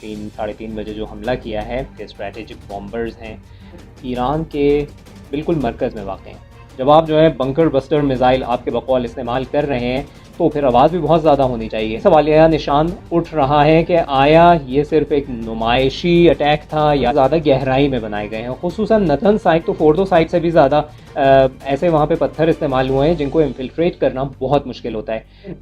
3-3:30 بجے جو حملہ کیا ہے کہ اسٹریٹجک بامبرز ہیں ایران کے بالکل مرکز میں واقع ہیں. جب آپ جو ہے بنکر بسٹر میزائل آپ کے بقول استعمال کر رہے ہیں تو پھر آواز بھی بہت زیادہ ہونی چاہیے. سوالیہ نشان اٹھ رہا ہے کہ آیا یہ صرف ایک نمائشی اٹیک تھا یا زیادہ گہرائی میں بنائے گئے ہیں. خصوصاً نتن سائٹ تو فوردو سائٹ سے بھی زیادہ ایسے وہاں پہ پتھر استعمال ہوئے ہیں جن کو انفلٹریٹ کرنا بہت مشکل ہوتا ہے.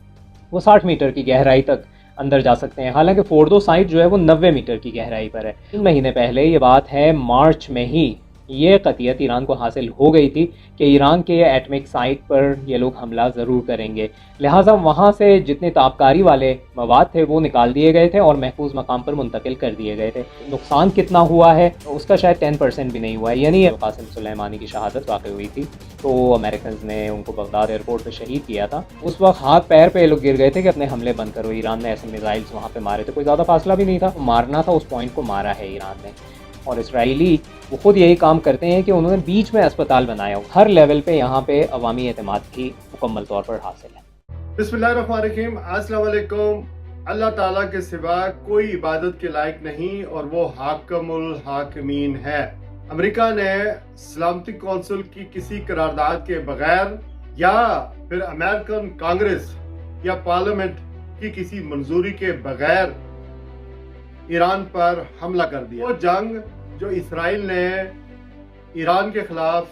وہ 60 میٹر کی گہرائی تک اندر جا سکتے ہیں، حالانکہ فوردو سائٹ جو ہے وہ 90 میٹر کی گہرائی پر ہے. 3 مہینے پہلے یہ بات ہے، مارچ میں ہی یہ قطعیت ایران کو حاصل ہو گئی تھی کہ ایران کے ایٹمک سائٹ پر یہ لوگ حملہ ضرور کریں گے، لہٰذا وہاں سے جتنے تابکاری والے مواد تھے وہ نکال دیے گئے تھے اور محفوظ مقام پر منتقل کر دیے گئے تھے. نقصان کتنا ہوا ہے اس کا شاید 10% بھی نہیں ہوا ہے. یعنی قاسم سلیمانی کی شہادت واقع ہوئی تھی تو امریکنز نے ان کو بغداد ایئرپورٹ پہ شہید کیا تھا. اس وقت ہاتھ پیر پہ لوگ گر گئے تھے کہ اپنے حملے بند کرو. ایران نے ایسے میزائلز وہاں پہ مارے تھے، کوئی زیادہ فاصلہ بھی نہیں تھا، مارنا تھا اس پوائنٹ کو مارا ہے ایران نے. اور اسرائیلی وہ خود یہی کام کرتے ہیں کہ انہوں نے بیچ میں اسپتال بنایا ہو. ہر لیول پہ یہاں پہ عوامی اعتماد کی مکمل طور پر حاصل ہے. بسم اللہ الرحمن الرحیم. السلام علیکم. اللہ تعالیٰ کے سوا کوئی عبادت کے لائق نہیں اور وہ حاکم الحاکمین ہے. امریکہ نے سلامتی کونسل کی کسی قرارداد کے بغیر یا پھر امریکن کانگریس یا پارلیمنٹ کی کسی منظوری کے بغیر ایران پر حملہ کر دیا. وہ جنگ جو اسرائیل نے ایران کے خلاف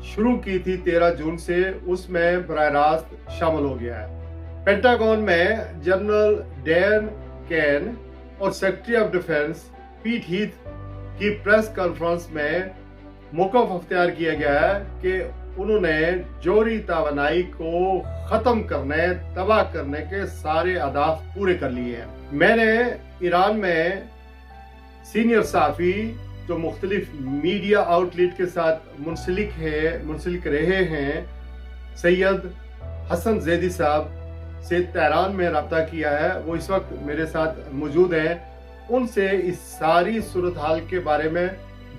شروع کی تھی 13 جون سے، اس میں براہ راست شامل ہو گیا ہے. پینٹاگون میں جنرل ڈین کین اور سیکرٹری آف ڈیفنس پیٹ ہیتھ کی پریس کانفرنس میں موقف اختیار کیا گیا ہے کہ انہوں نے جوہری توانائی کو ختم کرنے، تباہ کرنے کے سارے اہداف پورے کر لیے ہیں. میں نے ایران میں سینئر صحافی جو مختلف میڈیا آؤٹ لیٹ کے ساتھ منسلک رہے ہیں، سید حسن زیدی صاحب سے تہران میں رابطہ کیا ہے. وہ اس وقت میرے ساتھ موجود ہیں. ان سے اس ساری صورتحال کے بارے میں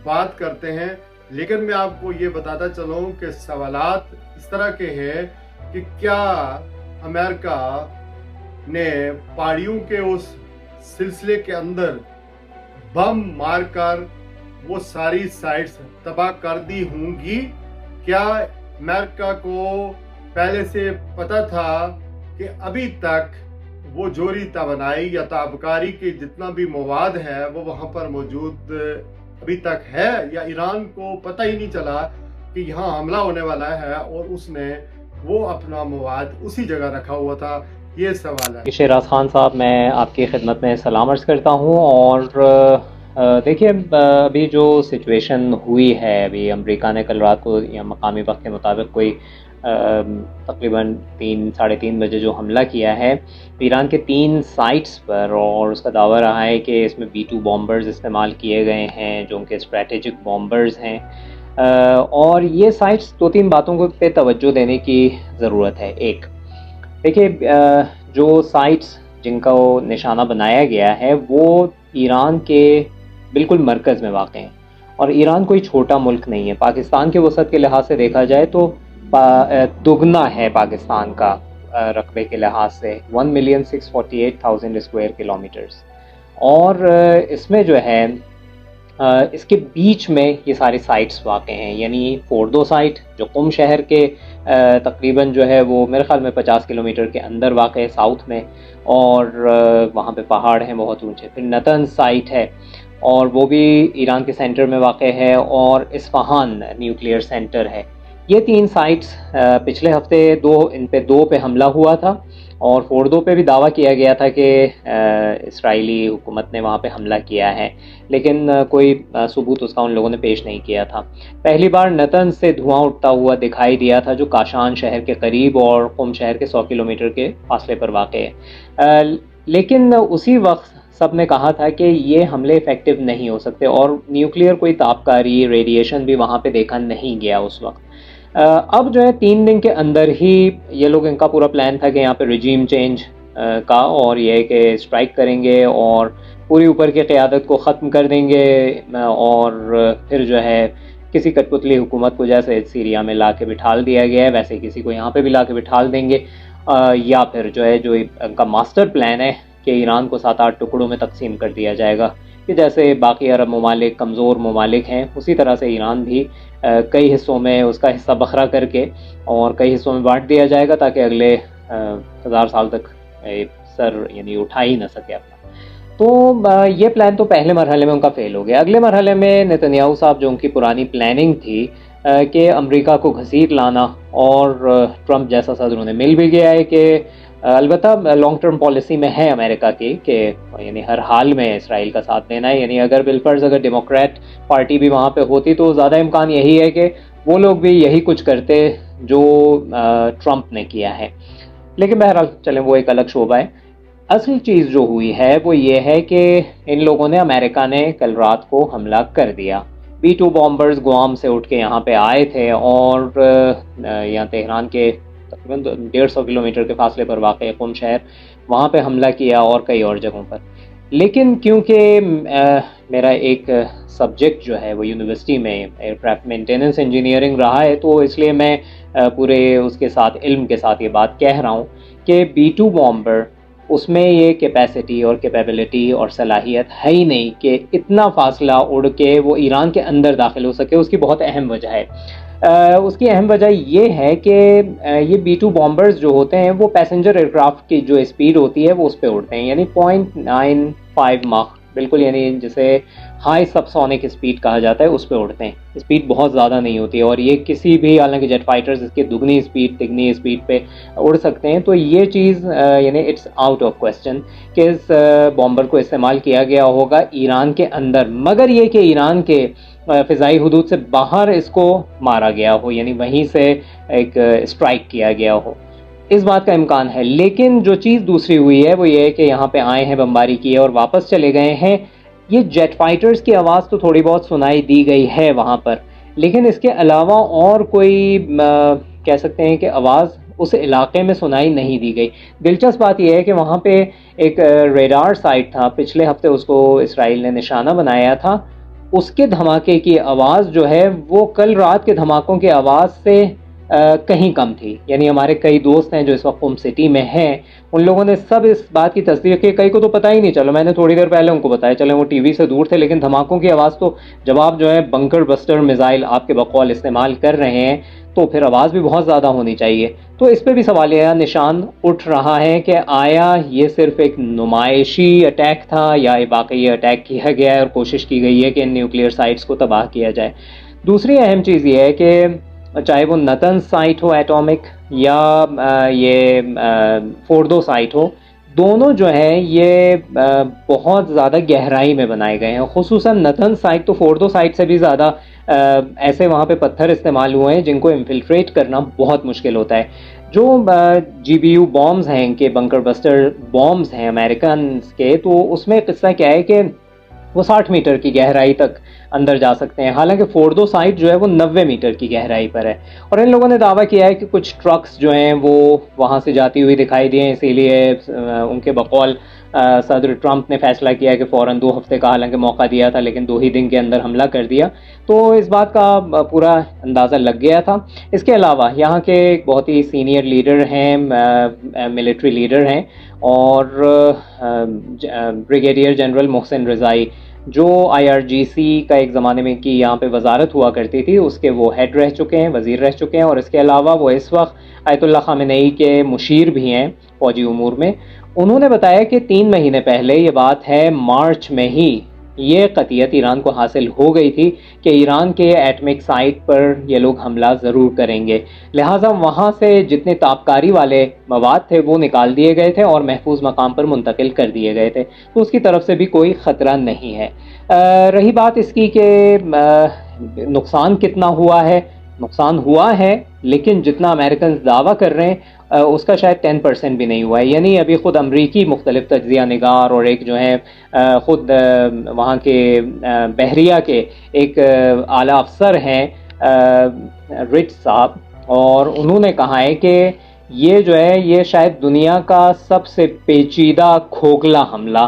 بات کرتے ہیں. لیکن میں آپ کو یہ بتاتا چلوں کہ سوالات اس طرح کے ہیں کہ کیا امریکہ نے پہاڑیوں کے اس سلسلے کے اندر بم مار کر وہ ساری سائٹس تباہ کر دی ہوں گی؟ کیا امریکہ کو پہلے سے پتہ تھا کہ ابھی تک وہ جوہری توانائی یا تابکاری کے جتنا بھی مواد ہے وہ وہاں پر موجود ابھی تک ہے، یا ایران کو پتہ ہی نہیں چلا کہ یہاں حملہ ہونے والا ہے اور اس نے وہ اپنا مواد اسی جگہ رکھا ہوا تھا؟ یہ سوال ہے. شیراز خان صاحب، میں آپ کی خدمت میں سلام عرض کرتا ہوں. اور دیکھیے، ابھی جو سچویشن ہوئی ہے، ابھی امریکہ نے کل رات کو یا مقامی وقت کے مطابق کوئی تقریباً 3-3:30 بجے جو حملہ کیا ہے ایران کے 3 سائٹس پر، اور اس کا دعویٰ رہا ہے کہ اس میں B-2 بامبرز استعمال کیے گئے ہیں جو ان کے اسٹریٹجک بامبرز ہیں. اور یہ سائٹس 2-3 باتوں پہ توجہ دینے کی ضرورت ہے. ایک، دیکھیے، جو سائٹس جن کا وہ نشانہ بنایا گیا ہے وہ ایران کے بالکل مرکز میں واقع ہیں. اور ایران کوئی چھوٹا ملک نہیں ہے. پاکستان کے وسعت کے لحاظ سے دیکھا جائے تو دگنا ہے پاکستان کا رقبے کے لحاظ سے، 1,648,000 اسکوائر کلومیٹرز. اور اس میں جو ہے اس کے بیچ میں یہ ساری سائٹس واقع ہیں. یعنی فوردو سائٹ جو قم شہر کے تقریباً جو ہے وہ میرے خیال میں 50 کلومیٹر کے اندر واقع ہے ساؤتھ میں، اور وہاں پہ پہاڑ ہیں بہت اونچے. پھر نتن سائٹ ہے اور وہ بھی ایران کے سینٹر میں واقع ہے، اور اصفہان نیوکلیئر سینٹر ہے. یہ 3 سائٹس پچھلے ہفتے ان پہ 2 پہ حملہ ہوا تھا، اور فوردو پہ بھی دعویٰ کیا گیا تھا کہ اسرائیلی حکومت نے وہاں پہ حملہ کیا ہے، لیکن کوئی ثبوت اس کا ان لوگوں نے پیش نہیں کیا تھا. پہلی بار نتن سے دھواں اٹھتا ہوا دکھائی دیا تھا جو کاشان شہر کے قریب اور قم شہر کے 100 کلومیٹر کے فاصلے پر واقع ہے. لیکن اسی وقت سب نے کہا تھا کہ یہ حملے افیکٹو نہیں ہو سکتے، اور نیوکلیئر کوئی تابکاری، ریڈیشن بھی وہاں پہ دیکھا نہیں گیا اس وقت. اب جو ہے 3 دن کے اندر ہی یہ لوگ، ان کا پورا پلان تھا کہ یہاں پہ رجیم چینج کا، اور یہ کہ اسٹرائک کریں گے اور پوری اوپر کی قیادت کو ختم کر دیں گے، اور پھر جو ہے کسی کٹ پتلی حکومت کو جیسے سیریا میں لا کے بٹھال دیا گیا ہے ویسے کسی کو یہاں پہ بھی لا کے بٹھال دیں گے، یا پھر جو ہے جو ان کا ماسٹر پلان ہے کہ ایران کو 7-8 ٹکڑوں میں تقسیم کر دیا جائے گا، کہ جیسے باقی عرب ممالک کمزور ممالک ہیں اسی طرح سے ایران بھی کئی حصوں میں اس کا حصہ بکھرا کر کے اور کئی حصوں میں بانٹ دیا جائے گا تاکہ اگلے 1000 سال تک سر یعنی اٹھا ہی نہ سکے اپنا۔ تو یہ پلان تو پہلے مرحلے میں ان کا فیل ہو گیا۔ اگلے مرحلے میں نتنیاہو صاحب جو ان کی پرانی پلاننگ تھی کہ امریکہ کو گھسیٹ لانا، اور ٹرمپ جیسا صدر انہیں مل بھی گیا ہے کہ البتہ لانگ ٹرم پالیسی میں ہے امریکہ کی کہ یعنی ہر حال میں اسرائیل کا ساتھ دینا ہے، یعنی اگر بالفرض اگر ڈیموکریٹ پارٹی بھی وہاں پہ ہوتی تو زیادہ امکان یہی ہے کہ وہ لوگ بھی یہی کچھ کرتے جو ٹرمپ نے کیا ہے، لیکن بہرحال چلیں وہ ایک الگ شعبہ ہے۔ اصل چیز جو ہوئی ہے وہ یہ ہے کہ ان لوگوں نے امریکہ نے کل رات کو حملہ کر دیا۔ B-2 بامبرز گوام سے اٹھ کے یہاں پہ آئے تھے اور یہاں تہران کے تقریباً 150 کلومیٹر کے فاصلے پر واقع قم شہر، وہاں پہ حملہ کیا اور کئی اور جگہوں پر۔ لیکن کیونکہ میرا ایک سبجیکٹ جو ہے وہ یونیورسٹی میں ایئرکرافٹ مینٹیننس انجینئرنگ رہا ہے، تو اس لیے میں پورے اس کے ساتھ علم کے ساتھ یہ بات کہہ رہا ہوں کہ B-2 بامبر اس میں یہ کیپیسٹی اور کیپیبلٹی اور صلاحیت ہے ہی نہیں کہ اتنا فاصلہ اڑ کے وہ ایران کے اندر داخل ہو سکے۔ اس کی بہت اہم وجہ ہے۔ اس کی اہم وجہ یہ ہے کہ یہ B-2 بامبرز جو ہوتے ہیں وہ پیسنجر ایئرکرافٹ کی جو اسپیڈ ہوتی ہے وہ اس پہ اڑتے ہیں، یعنی 0.95 ماخ، بالکل یعنی جسے ہائی سب سونک اسپیڈ کہا جاتا ہے، اس پہ اڑتے ہیں۔ اسپیڈ بہت زیادہ نہیں ہوتی ہے، اور یہ کسی بھی حالانکہ جیٹ فائٹرز اس کے دگنی اسپیڈ تگنی اسپیڈ پہ اڑ سکتے ہیں، تو یہ چیز یعنی اٹس آؤٹ آف کوسچن کہ اس بامبر کو استعمال کیا گیا ہوگا ایران کے اندر، مگر یہ کہ ایران کے فضائی حدود سے باہر اس کو مارا گیا ہو، یعنی وہیں سے ایک اسٹرائک کیا گیا ہو، اس بات کا امکان ہے۔ لیکن جو چیز دوسری ہوئی ہے وہ یہ ہے کہ یہاں پہ آئے ہیں، بمباری کی ہے اور واپس چلے گئے ہیں۔ یہ جیٹ فائٹرز کی آواز تو تھوڑی بہت سنائی دی گئی ہے وہاں پر، لیکن اس کے علاوہ اور کوئی کہہ سکتے ہیں کہ آواز اس علاقے میں سنائی نہیں دی گئی۔ دلچسپ بات یہ ہے کہ وہاں پہ ایک ریڈار سائٹ تھا، پچھلے ہفتے اس کو اسرائیل نے نشانہ بنایا تھا، اس کے دھماکے کی آواز جو ہے وہ کل رات کے دھماکوں کی آواز سے کہیں کم تھی۔ یعنی ہمارے کئی دوست ہیں جو اس وقت قم سٹی میں ہیں، ان لوگوں نے سب اس بات کی تصدیق کی، کئی کو تو پتہ ہی نہیں چلا، میں نے تھوڑی دیر پہلے ان کو بتایا، چلیں وہ ٹی وی سے دور تھے، لیکن دھماکوں کی آواز تو جب آپ جو ہے بنکر بسٹر میزائل آپ کے بقول استعمال کر رہے ہیں تو پھر آواز بھی بہت زیادہ ہونی چاہیے۔ تو اس پہ بھی سوالیہ نشان اٹھ رہا ہے کہ آیا یہ صرف ایک نمائشی اٹیک تھا یا واقعی اٹیک کیا گیا ہے اور کوشش کی گئی ہے کہ ان نیوکلیئر سائٹس کو تباہ کیا جائے۔ دوسری اہم چیز یہ ہے کہ چاہے وہ نتن سائٹ ہو ایٹامک یا یہ فوردو سائٹ ہو، دونوں جو ہیں یہ بہت زیادہ گہرائی میں بنائے گئے ہیں، خصوصاً نتن سائٹ تو فوردو سائٹ سے بھی زیادہ ایسے وہاں پہ پتھر استعمال ہوئے ہیں جن کو انفلٹریٹ کرنا بہت مشکل ہوتا ہے۔ جو GBU بامز ہیں کہ بنکر بسٹر بامز ہیں امریکنز کے، تو اس میں قصہ کیا ہے کہ وہ 60 میٹر کی گہرائی تک اندر جا سکتے ہیں، حالانکہ فوردو سائٹ جو ہے وہ 90 میٹر کی گہرائی پر ہے، اور ان لوگوں نے دعویٰ کیا ہے کہ کچھ ٹرکس جو ہیں وہ وہاں سے جاتی ہوئی دکھائی دیے، اسی لیے ان کے بقول صدر ٹرمپ نے فیصلہ کیا کہ فوراً 2 ہفتے کا حالانکہ موقع دیا تھا لیکن 2 ہی دن کے اندر حملہ کر دیا، تو اس بات کا پورا اندازہ لگ گیا تھا۔ اس کے علاوہ یہاں کے ایک بہت ہی سینئر لیڈر ہیں، ملٹری لیڈر ہیں، اور بریگیڈیئر جنرل محسن رضائی جو IRGC کا ایک زمانے میں کی یہاں پہ وزارت ہوا کرتی تھی، اس کے وہ ہیڈ رہ چکے ہیں، وزیر رہ چکے ہیں، اور اس کے علاوہ وہ اس وقت آیت اللہ خامنئی کے مشیر بھی ہیں فوجی امور میں۔ انہوں نے بتایا کہ 3 مہینے پہلے، یہ بات ہے مارچ میں ہی، یہ قطعیت ایران کو حاصل ہو گئی تھی کہ ایران کے ایٹمک سائٹ پر یہ لوگ حملہ ضرور کریں گے، لہٰذا وہاں سے جتنے تابکاری والے مواد تھے وہ نکال دیے گئے تھے اور محفوظ مقام پر منتقل کر دیے گئے تھے، تو اس کی طرف سے بھی کوئی خطرہ نہیں ہے۔ رہی بات اس کی کہ نقصان کتنا ہوا ہے، نقصان ہوا ہے لیکن جتنا امریکنز دعویٰ کر رہے ہیں اس کا شاید 10% بھی نہیں ہوا ہے۔ یعنی ابھی خود امریکی مختلف تجزیہ نگار اور ایک جو ہے خود وہاں کے بحریہ کے ایک اعلیٰ افسر ہیں رچ صاحب، اور انہوں نے کہا ہے کہ یہ جو ہے یہ شاید دنیا کا سب سے پیچیدہ کھوکھلا حملہ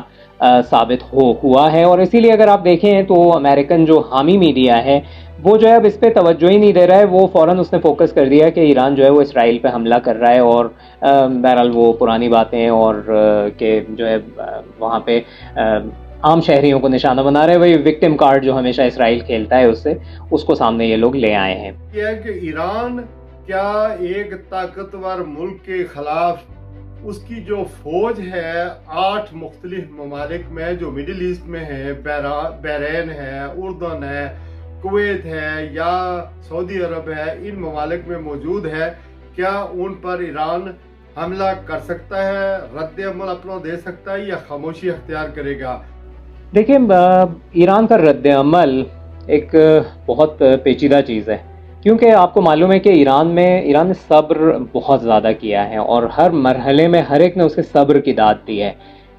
ثابت ہوا ہے، اور اسی لیے اگر آپ دیکھیں تو امریکن جو حامی میڈیا ہے وہ جو ہے اب اس پہ توجہ ہی نہیں دے رہا ہے. وہ فوراً اس نے فوکس کر دیا کہ ایران جو ہے وہ اسرائیل پہ حملہ کر رہا ہے, اور بہرحال وہ پرانی باتیں اور کہ جو ہے وہاں پہ عام شہریوں کو نشانہ بنا رہے ہیں, وہی وکٹم کارڈ جو ہمیشہ اسرائیل کھیلتا ہے اس کو سامنے یہ لوگ لے آئے ہیں. یہ ہے کہ ایران کیا ایک طاقتور ملک کے خلاف اس کی جو فوج ہے 8 مختلف ممالک میں جو مڈل ایسٹ میں ہے, بحرین ہے, اردن ہے, کویت ہے یا سعودی عرب ہے, ان ممالک میں موجود ہے, کیا ان پر ایران حملہ کر سکتا ہے, رد عمل اپنا دے سکتا ہے یا خاموشی اختیار کرے گا؟ دیکھیں ایران کا رد عمل ایک بہت پیچیدہ چیز ہے, کیونکہ آپ کو معلوم ہے کہ ایران نے صبر بہت زیادہ کیا ہے, اور ہر مرحلے میں ہر ایک نے اسے صبر کی داد دی ہے.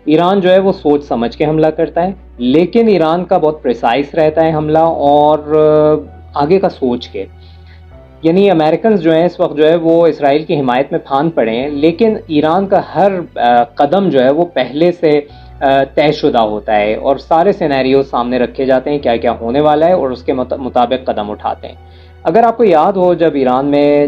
ایران جو ہے وہ سوچ سمجھ کے حملہ کرتا ہے, لیکن ایران کا بہت پریسائز رہتا ہے حملہ, اور آگے کا سوچ کے. یعنی امریکنز جو ہیں اس وقت جو ہے وہ اسرائیل کی حمایت میں پھان پڑے ہیں, لیکن ایران کا ہر قدم جو ہے وہ پہلے سے طے شدہ ہوتا ہے, اور سارے سینیریو سامنے رکھے جاتے ہیں کیا کیا ہونے والا ہے, اور اس کے مطابق قدم اٹھاتے ہیں. اگر آپ کو یاد ہو جب ایران میں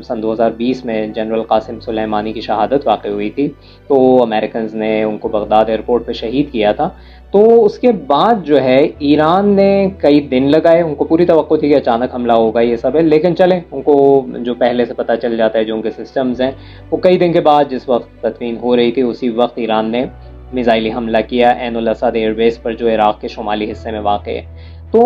سن 2020 میں جنرل قاسم سلیمانی کی شہادت واقع ہوئی تھی, تو امریکنز نے ان کو بغداد ایئرپورٹ پہ شہید کیا تھا. تو اس کے بعد جو ہے ایران نے کئی دن لگائے, ان کو پوری توقع تھی کہ اچانک حملہ ہوگا یہ سب ہے, لیکن چلیں ان کو جو پہلے سے پتہ چل جاتا ہے جو ان کے سسٹمز ہیں, وہ کئی دن کے بعد جس وقت تدفین ہو رہی تھی اسی وقت ایران نے میزائلی حملہ کیا عین الاسد ایئر بیس پر جو عراق کے شمالی حصے میں واقع ہے. تو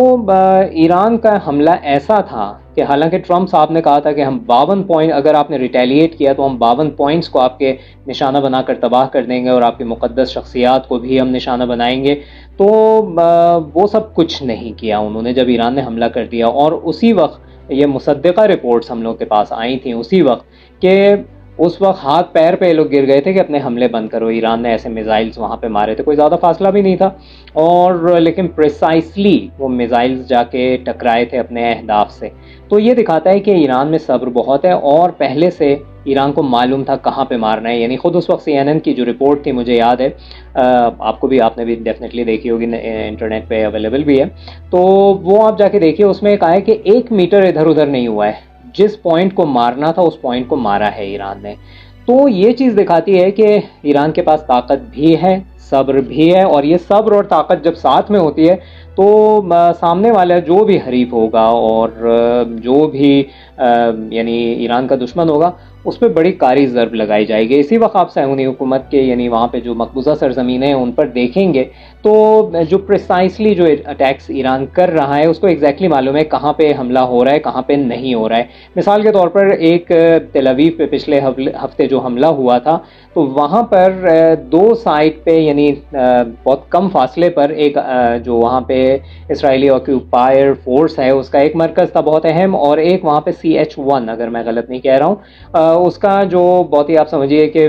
ایران کا حملہ ایسا تھا کہ حالانکہ ٹرمپ صاحب نے کہا تھا کہ ہم 52 پوائنٹ, اگر آپ نے ریٹیلیٹ کیا تو ہم 52 پوائنٹس کو آپ کے نشانہ بنا کر تباہ کر دیں گے, اور آپ کی مقدس شخصیات کو بھی ہم نشانہ بنائیں گے. تو وہ سب کچھ نہیں کیا انہوں نے جب ایران نے حملہ کر دیا. اور اسی وقت یہ مصدقہ رپورٹس ہم لوگ کے پاس آئی تھیں اسی وقت کہ اس وقت ہاتھ پیر پہ لوگ گر گئے تھے کہ اپنے حملے بند کرو. ایران نے ایسے میزائلز وہاں پہ مارے تھے, کوئی زیادہ فاصلہ بھی نہیں تھا, اور لیکن پریسائسلی وہ میزائلز جا کے ٹکرائے تھے اپنے اہداف سے. تو یہ دکھاتا ہے کہ ایران میں صبر بہت ہے, اور پہلے سے ایران کو معلوم تھا کہاں پہ مارنا ہے. یعنی خود اس وقت CNN کی جو رپورٹ تھی, مجھے یاد ہے, آپ نے بھی ڈیفینیٹلی دیکھی ہوگی, انٹرنیٹ پہ اویلیبل بھی ہے, تو وہ آپ جا کے دیکھیے. اس میں کہا ہے کہ 1 میٹر ادھر ادھر نہیں ہوا ہے, جس پوائنٹ کو مارنا تھا اس پوائنٹ کو مارا ہے ایران نے. تو یہ چیز دکھاتی ہے کہ ایران کے پاس طاقت بھی ہے, صبر بھی ہے, اور یہ صبر اور طاقت جب ساتھ میں ہوتی ہے تو سامنے والا جو بھی حریف ہوگا اور جو بھی یعنی ایران کا دشمن ہوگا اس پہ بڑی کاری ضرب لگائی جائے گی. اسی وقت آپ صہیونی حکومت کے یعنی وہاں پہ جو مقبوضہ سرزمینیں ہیں ان پر دیکھیں گے تو جو پریسائسلی جو اٹیکس ایران کر رہا ہے اس کو ایگزیکٹلی معلوم ہے کہاں پہ حملہ ہو رہا ہے کہاں پہ نہیں ہو رہا ہے. مثال کے طور پر ایک تل اویو پہ پچھلے ہفتے جو حملہ ہوا تھا تو وہاں پر 2 سائٹ پہ یعنی بہت کم فاصلے پر ایک جو وہاں پہ اسرائیلی آکیوپائر فورس ہے اس کا ایک مرکز تھا بہت اہم, اور ایک وہاں پہ CH-1 اگر میں غلط نہیں کہہ رہا ہوں, اس کا جو بہت ہی آپ سمجھیے کہ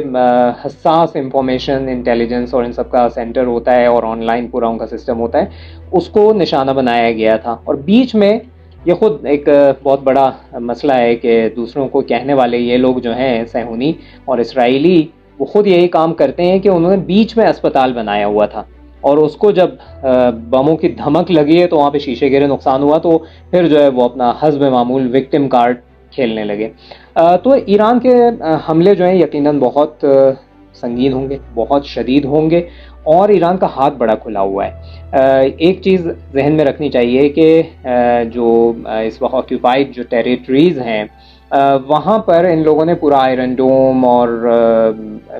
حساس انفارمیشن انٹیلیجنس اور ان سب کا سینٹر ہوتا ہے اور آن لائن پورا ان کا سسٹم ہوتا ہے, اس کو نشانہ بنایا گیا تھا. اور بیچ میں یہ خود ایک بہت بڑا مسئلہ ہے کہ دوسروں کو کہنے والے یہ لوگ جو ہیں صہیونی اور اسرائیلی, وہ خود یہی کام کرتے ہیں کہ انہوں نے بیچ میں اسپتال بنایا ہوا تھا, اور اس کو جب بموں کی دھمک لگی ہے تو وہاں پہ شیشے گرے نقصان ہوا, تو پھر جو ہے وہ اپنا حسب معمول وکٹم کارڈ کھیلنے لگے. تو ایران کے حملے جو ہیں یقیناً بہت سنگین ہوں گے, بہت شدید ہوں گے, اور ایران کا ہاتھ بڑا کھلا ہوا ہے. ایک چیز ذہن میں رکھنی چاہیے کہ جو اس وقت آکیوپائڈ جو ٹیریٹریز ہیں وہاں پر ان لوگوں نے پورا آئرن ڈوم اور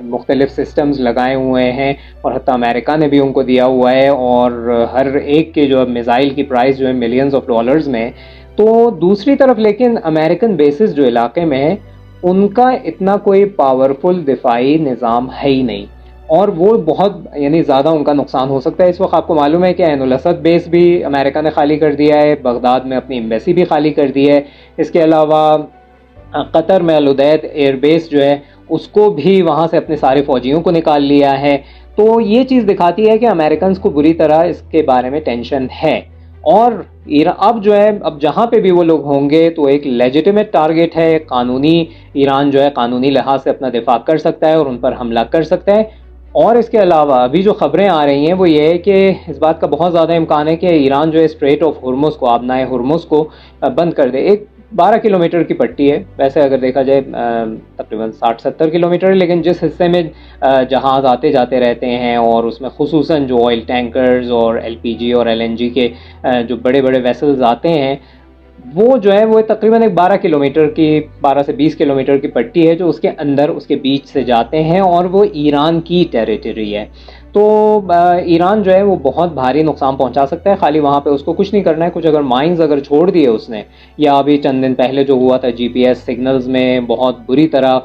مختلف سسٹمز لگائے ہوئے ہیں, اور حتیٰ امریکہ نے بھی ان کو دیا ہوا ہے, اور ہر ایک کے جو میزائل کی پرائز جو ہے ملینز آف ڈالرز میں. تو دوسری طرف لیکن امریکن بیسز جو علاقے میں ہیں ان کا اتنا کوئی پاورفل دفاعی نظام ہے ہی نہیں, اور وہ بہت یعنی زیادہ ان کا نقصان ہو سکتا ہے. اس وقت آپ کو معلوم ہے کہ عین الاسد بیس بھی امریکہ نے خالی کر دیا ہے, بغداد میں اپنی ایمبیسی بھی خالی کر دی ہے, اس کے علاوہ قطر میں العدید ایئر بیس جو ہے اس کو بھی وہاں سے اپنے سارے فوجیوں کو نکال لیا ہے. تو یہ چیز دکھاتی ہے کہ امریکنز کو بری طرح اس کے بارے میں ٹینشن ہے, اور اب جو ہے اب جہاں پہ بھی وہ لوگ ہوں گے تو ایک لیجیٹیمیٹ ٹارگٹ ہے, قانونی ایران جو ہے قانونی لحاظ سے اپنا دفاع کر سکتا ہے اور ان پر حملہ کر سکتا ہے. اور اس کے علاوہ ابھی جو خبریں آ رہی ہیں وہ یہ ہے کہ اس بات کا بہت زیادہ امکان ہے کہ ایران جو ہے اسٹریٹ آف ہرمز کو، آبنائے ہرمز کو بند کر دے۔ ایک 12 کلومیٹر کی پٹی ہے، ویسے اگر دیکھا جائے تقریباً 60-70 کلومیٹر ہے، لیکن جس حصے میں جہاز آتے جاتے رہتے ہیں اور اس میں خصوصاً جو آئل ٹینکرز اور LPG اور LNG کے جو بڑے بڑے ویسلز آتے ہیں، وہ جو ہے وہ تقریباً ایک 12 کلومیٹر کی، 12 سے 20 کلومیٹر کی پٹی ہے جو اس کے اندر، اس کے بیچ سے جاتے ہیں، اور وہ ایران کی ٹیریٹری ہے۔ تو ایران جو ہے وہ بہت بھاری نقصان پہنچا سکتا ہے۔ خالی وہاں پہ اس کو کچھ نہیں کرنا ہے، کچھ اگر مائنز اگر چھوڑ دیے اس نے، یا ابھی چند دن پہلے جو ہوا تھا GPS سگنلز میں بہت بری طرح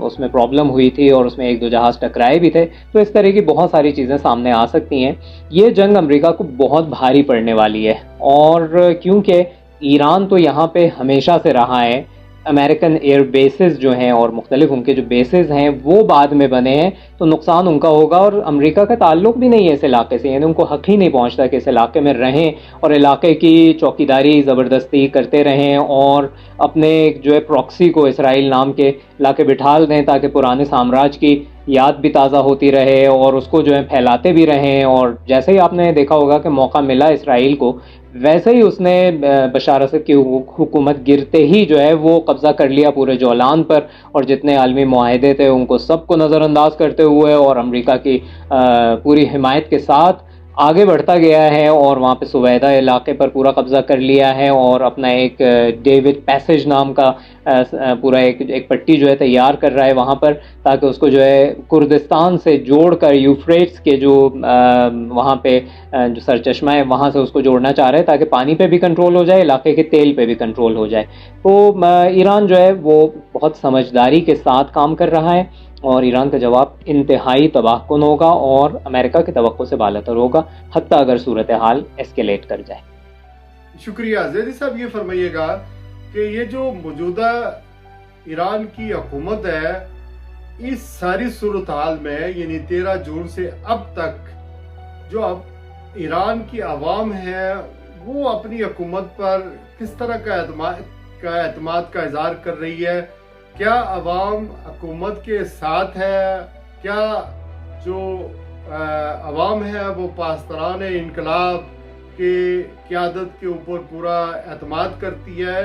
اس میں پرابلم ہوئی تھی اور اس میں 1-2 جہاز ٹکرائے بھی تھے، تو اس طرح کی بہت ساری چیزیں سامنے آ سکتی ہیں۔ یہ جنگ امریکہ کو بہت بھاری پڑنے والی ہے، اور کیونکہ ایران تو یہاں پہ ہمیشہ سے رہا ہے، امریکن ایئر بیسز جو ہیں اور مختلف ان کے جو بیسز ہیں وہ بعد میں بنے ہیں، تو نقصان ان کا ہوگا، اور امریکہ کا تعلق بھی نہیں ہے اس علاقے سے، یعنی ان کو حق ہی نہیں پہنچتا کہ اس علاقے میں رہیں اور علاقے کی چوکیداری زبردستی کرتے رہیں اور اپنے جو ہے پراکسی کو اسرائیل نام کے لا کے بٹھال دیں تاکہ پرانے سامراج کی یاد بھی تازہ ہوتی رہے اور اس کو جو ہے پھیلاتے بھی رہیں۔ اور جیسے ہی آپ نے دیکھا ہوگا کہ موقع ملا اسرائیل کو، ویسے ہی اس نے بشار اسد کی حکومت گرتے ہی جو ہے وہ قبضہ کر لیا پورے جولان پر، اور جتنے عالمی معاہدے تھے ان کو سب کو نظر انداز کرتے ہوئے اور امریکہ کی پوری حمایت کے ساتھ آگے بڑھتا گیا ہے، اور وہاں پہ سویدا علاقے پر پورا قبضہ کر لیا ہے، اور اپنا ایک ڈیوڈ پیسج نام کا پورا ایک پٹی جو ہے تیار کر رہا ہے وہاں پر، تاکہ اس کو جو ہے کردستان سے جوڑ کر یوفریٹس کے جو وہاں پہ جو سرچشمہ ہے وہاں سے اس کو جوڑنا چاہ رہے ہیں، تاکہ پانی پہ بھی کنٹرول ہو جائے، علاقے کے تیل پہ بھی کنٹرول ہو جائے۔ تو ایران جو ہے وہ بہت سمجھداری کے ساتھ کام کر رہا ہے، اور ایران کا جواب انتہائی تباہ کن ہوگا اور امریکہ کی توقع سے بالاتر ہوگا، حتیٰ اگر صورتحال ایسکیلیٹ کر جائے۔ شکریہ زیدی صاحب، یہ فرمائیے گا کہ یہ جو موجودہ ایران کی حکومت ہے، اس ساری صورتحال میں یعنی 13 جون سے اب تک جو اب ایران کی عوام ہے وہ اپنی حکومت پر کس طرح کا اعتماد کا اظہار کر رہی ہے؟ کیا عوام حکومت کے ساتھ ہے؟ کیا جو عوام ہے وہ پاسداران انقلاب کے قیادت کے اوپر پورا اعتماد کرتی ہے،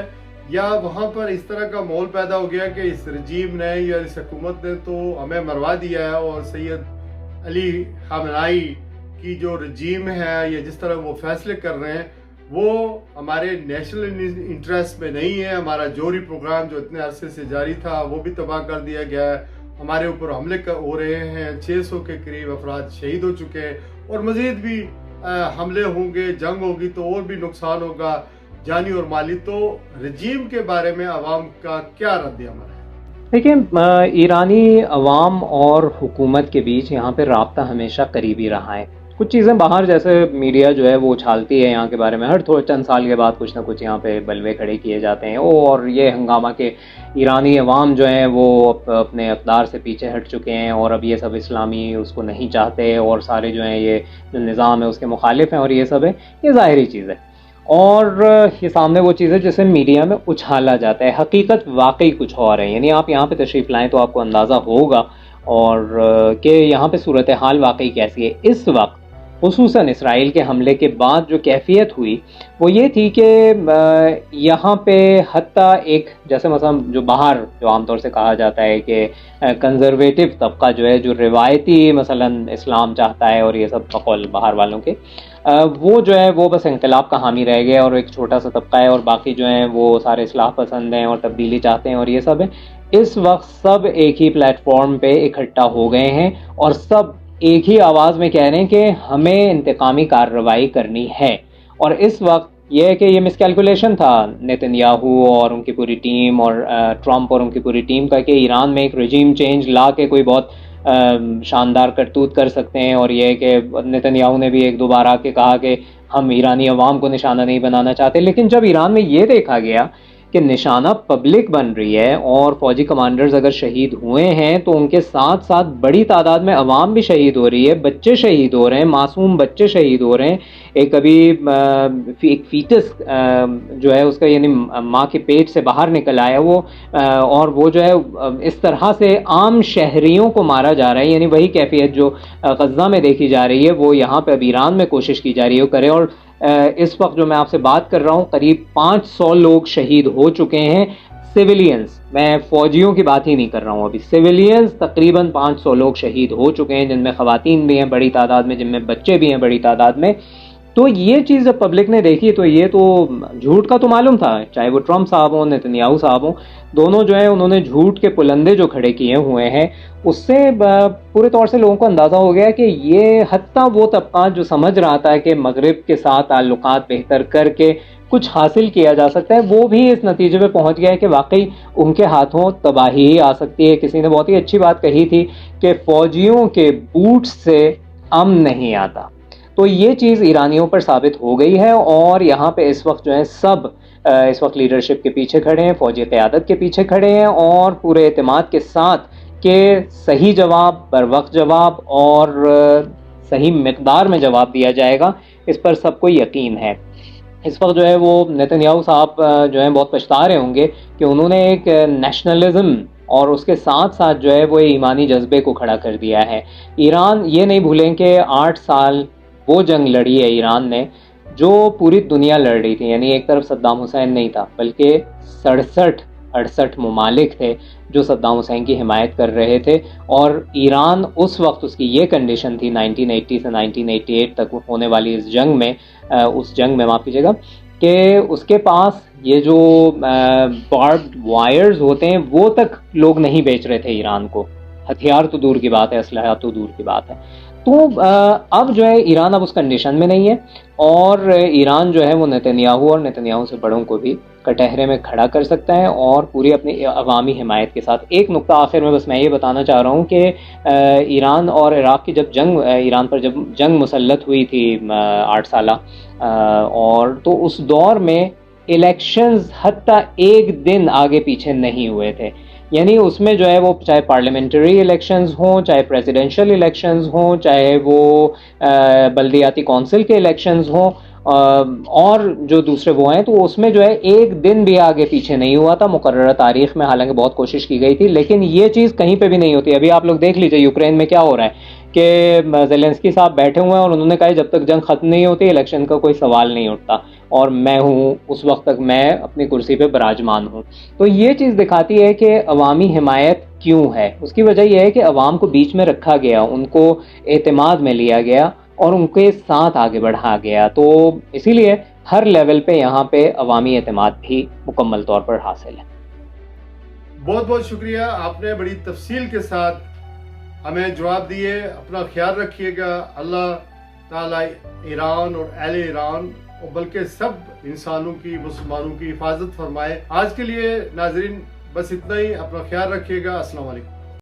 یا وہاں پر اس طرح کا ماحول پیدا ہو گیا کہ اس رجیم نے یا اس حکومت نے تو ہمیں مروا دیا ہے، اور سید علی خامنائی کی جو رجیم ہے یا جس طرح وہ فیصلے کر رہے ہیں وہ ہمارے نیشنل انٹرسٹ میں نہیں ہے، ہمارا جوہری پروگرام جو اتنے عرصے سے جاری تھا وہ بھی تباہ کر دیا گیا ہے، ہمارے اوپر حملے ہو رہے ہیں، 600 کے قریب افراد شہید ہو چکے ہیں، اور مزید بھی حملے ہوں گے، جنگ ہوگی تو اور بھی نقصان ہوگا جانی اور مالی۔ تو رجیم کے بارے میں عوام کا کیا رد عمل ہے؟ دیکھیں، ایرانی عوام اور حکومت کے بیچ یہاں پہ رابطہ ہمیشہ قریبی رہا ہے۔ کچھ چیزیں باہر جیسے میڈیا جو ہے وہ اچھالتی ہے یہاں کے بارے میں، ہر تھوڑے چند سال کے بعد کچھ نہ کچھ یہاں پہ بلوے کھڑے کیے جاتے ہیں، اور یہ ہنگامہ کہ ایرانی عوام جو ہیں وہ اپنے اقدار سے پیچھے ہٹ چکے ہیں، اور اب یہ سب اسلامی اس کو نہیں چاہتے، اور سارے جو ہیں یہ جو نظام ہے اس کے مخالف ہیں، اور یہ سب ہے، یہ ظاہری چیز ہے، اور یہ سامنے وہ چیز ہے جسے میڈیا میں اچھالا جاتا ہے۔ حقیقت واقعی کچھ اور ہے، یعنی آپ یہاں پہ تشریف لائیں تو آپ کو اندازہ ہوگا اور کہ یہاں پہ صورتحال واقعی کیسی ہے۔ اس وقت خصوصاً اسرائیل کے حملے کے بعد جو کیفیت ہوئی وہ یہ تھی کہ یہاں پہ حتیٰ ایک جیسے مثلا جو باہر جو عام طور سے کہا جاتا ہے کہ کنزرویٹو طبقہ جو ہے، جو روایتی مثلا اسلام چاہتا ہے اور یہ سب بقول باہر والوں کے، وہ جو ہے وہ بس انقلاب کا حامی رہ گیا، اور ایک چھوٹا سا طبقہ ہے، اور باقی جو ہیں وہ سارے اصلاح پسند ہیں اور تبدیلی چاہتے ہیں اور یہ سب ہے۔ اس وقت سب ایک ہی پلیٹ فارم پہ اکٹھا ہو گئے ہیں، اور سب ایک ہی آواز میں کہہ رہے ہیں کہ ہمیں انتقامی کارروائی کرنی ہے۔ اور اس وقت یہ ہے کہ یہ مس کیلکولیشن تھا نیتن یاہو اور ان کی پوری ٹیم اور ٹرمپ اور ان کی پوری ٹیم کا کہ ایران میں ایک رجیم چینج لا کے کوئی بہت شاندار کرتوت کر سکتے ہیں، اور یہ کہ نیتن یاہو نے بھی ایک دو بار آ کے کہا کہ ہم ایرانی عوام کو نشانہ نہیں بنانا چاہتے۔ لیکن جب ایران میں یہ دیکھا گیا کہ نشانہ پبلک بن رہی ہے، اور فوجی کمانڈرز اگر شہید ہوئے ہیں تو ان کے ساتھ ساتھ بڑی تعداد میں عوام بھی شہید ہو رہی ہے، بچے شہید ہو رہے ہیں، معصوم بچے شہید ہو رہے ہیں. ایک ابھی ایک فیٹس جو ہے اس کا یعنی ماں کے پیٹ سے باہر نکل آیا وہ، اور وہ جو ہے اس طرح سے عام شہریوں کو مارا جا رہا ہے. یعنی وہی کیفیت جو غزہ میں دیکھی جا رہی ہے وہ یہاں پہ اب ایران میں کوشش کی جا رہی ہے کرے. اور اس وقت جو میں آپ سے بات کر رہا ہوں قریب 500 لوگ شہید ہو چکے ہیں، سویلینز، میں فوجیوں کی بات ہی نہیں کر رہا ہوں، ابھی سویلینز تقریباً 500 لوگ شہید ہو چکے ہیں، جن میں خواتین بھی ہیں بڑی تعداد میں، جن میں بچے بھی ہیں بڑی تعداد میں. تو یہ چیز جب پبلک نے دیکھی تو یہ تو جھوٹ کا تو معلوم تھا، چاہے وہ ٹرمپ صاحب ہوں، نیتنیاہو صاحب ہوں، دونوں جو ہیں انہوں نے جھوٹ کے پلندے جو کھڑے کیے ہوئے ہیں، اس سے پورے طور سے لوگوں کو اندازہ ہو گیا کہ یہ حتیٰ وہ طبقہ جو سمجھ رہا تھا کہ مغرب کے ساتھ تعلقات بہتر کر کے کچھ حاصل کیا جا سکتا ہے، وہ بھی اس نتیجے پہ پہنچ گیا ہے کہ واقعی ان کے ہاتھوں تباہی ہی آ سکتی ہے. کسی نے بہت ہی اچھی بات کہی تھی کہ فوجیوں کے بوٹ سے امن نہیں آتا. تو یہ چیز ایرانیوں پر ثابت ہو گئی ہے، اور یہاں پہ اس وقت جو ہے سب اس وقت لیڈرشپ کے پیچھے کھڑے ہیں، فوجی قیادت کے پیچھے کھڑے ہیں، اور پورے اعتماد کے ساتھ کہ صحیح جواب، بر وقت جواب اور صحیح مقدار میں جواب دیا جائے گا، اس پر سب کو یقین ہے. اس وقت جو ہے وہ نیتنیاہو صاحب جو ہیں بہت پچھتا رہے ہوں گے کہ انہوں نے ایک نیشنلزم اور اس کے ساتھ ساتھ جو ہے وہ ایمانی جذبے کو کھڑا کر دیا ہے. ایران یہ نہیں بھولیں کہ 8 سال وہ جنگ لڑی ہے ایران نے جو پوری دنیا لڑ رہی تھی. یعنی ایک طرف صدام حسین نہیں تھا بلکہ 67-68 ممالک تھے جو صدام حسین کی حمایت کر رہے تھے، اور ایران اس وقت اس کی یہ کنڈیشن تھی 1980 سے 1988 تک ہونے والی اس جنگ میں معاف کیجیے گا، کہ اس کے پاس یہ جو باربڈ وائرز ہوتے ہیں وہ تک لوگ نہیں بیچ رہے تھے ایران کو. ہتھیار تو دور کی بات ہے، اسلحہ تو دور کی بات ہے. تو اب جو ہے ایران اب اس کنڈیشن میں نہیں ہے، اور ایران جو ہے وہ نیتنیاہو اور نیتنیاہو سے بڑوں کو بھی کٹہرے میں کھڑا کر سکتا ہے، اور پوری اپنی عوامی حمایت کے ساتھ. ایک نقطہ آخر میں بس میں یہ بتانا چاہ رہا ہوں کہ ایران اور عراق کی جب ایران پر جب جنگ مسلط ہوئی تھی 8 سالہ، اور تو اس دور میں الیکشنز حتیٰ ایک دن آگے پیچھے نہیں ہوئے تھے. یعنی اس میں جو ہے وہ چاہے پارلیمنٹری الیکشنز ہوں، چاہے پریزیڈنشل الیکشنز ہوں، چاہے وہ بلدیاتی کونسل کے الیکشنز ہوں، اور جو دوسرے وہ ہیں، تو اس میں جو ہے ایک دن بھی آگے پیچھے نہیں ہوا تھا مقررہ تاریخ میں. حالانکہ بہت کوشش کی گئی تھی لیکن یہ چیز کہیں پہ بھی نہیں ہوتی. ابھی آپ لوگ دیکھ لیجئے یوکرین میں کیا ہو رہا ہے کہ زیلنسکی صاحب بیٹھے ہوئے ہیں اور انہوں نے کہا جب تک جنگ ختم نہیں ہوتی الیکشن کا کوئی سوال نہیں اٹھتا، اور میں ہوں اس وقت تک میں اپنی کرسی پہ براجمان ہوں. تو یہ چیز دکھاتی ہے کہ عوامی حمایت کیوں ہے. اس کی وجہ یہ ہے کہ عوام کو بیچ میں رکھا گیا، ان کو اعتماد میں لیا گیا اور ان کے ساتھ آگے بڑھا گیا. تو اسی لیے ہر لیول پہ یہاں پہ عوامی اعتماد بھی مکمل طور پر حاصل ہے. بہت بہت شکریہ، آپ نے بڑی تفصیل کے ساتھ ہمیں جواب دیے. اپنا خیال رکھیے گا. اللہ تعالیٰ ایران اور اہل ایران اور بلکہ سب انسانوں کی، مسلمانوں کی حفاظت فرمائے. آج کے لیے ناظرین بس اتنا ہی. اپنا خیال رکھیے گا. السلام علیکم.